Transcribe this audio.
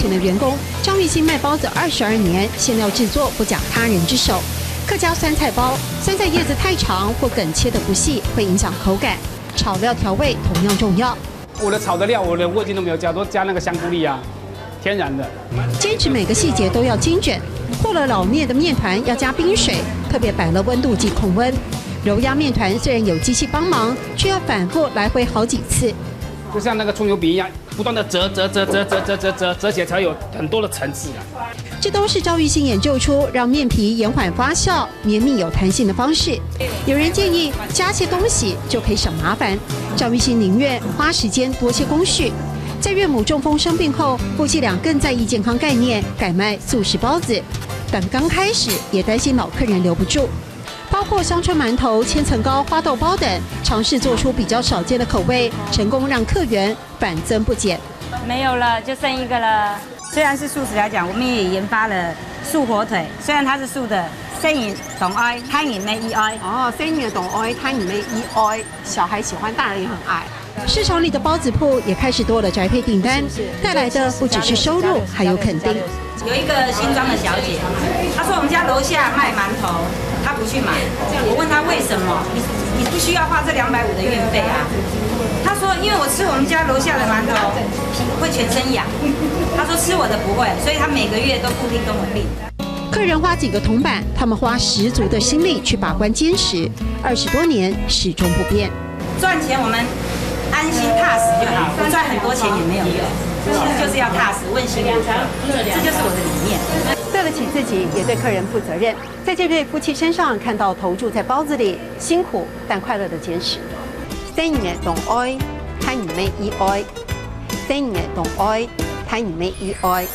前的员工张玉兴卖包子22年，馅料制作不假他人之手。客家酸菜包，酸菜叶子太长或梗切得不细，会影响口感。炒料调味同样重要。我的炒的料，我连味精都没有加，都加那个香菇粒啊，天然的。坚持每个细节都要精准。和了老面的面团要加冰水，特别摆了温度计控温。揉压面团虽然有机器帮忙，却要反复来回好几次。就像那个葱油饼一样，不断的折起来才有很多的层次啊。这都是赵玉兴研究出让面皮延缓发酵、绵密有弹性的方式。有人建议加些东西就可以省麻烦，赵玉兴宁愿花时间多些工序。在岳母中风生病后，夫妻俩更在意健康概念，改卖素食包子。但刚开始也担心老客人留不住，包括乡村馒头、千层糕、花豆包等，尝试做出比较少见的口味，成功让客源反增不减。没有了，就剩一个了。虽然是素食来讲，我们也研发了素火腿，虽然它是素的，生完冻愛，攤完咩意愛。哦，生完凍愛，攤完咩意愛，小孩喜歡，大人也很愛。市场里的包子铺也开始多了宅配订单，带来的不只是收入，还有肯定。有一个新庄的小姐，她说我们家楼下卖馒头，她不去买。我问她为什么？你不需要花这250的运费啊？她说因为我吃我们家楼下的馒头会全身痒。她说吃我的不会，所以她每个月都固定跟我订。客人花几个铜板，他们花十足的心力去把关坚持，20多年始终不变。赚钱我们安心踏实就好，不赚很多钱也没有用，其实就是要踏实、问心无愧，这就是我的理念。对得起自己，也对客人负责任。在这对夫妻身上看到投注在包子里辛苦但快乐的坚持。生嘅凍愛，攤完咩意愛；生嘅凍愛，攤完咩意愛。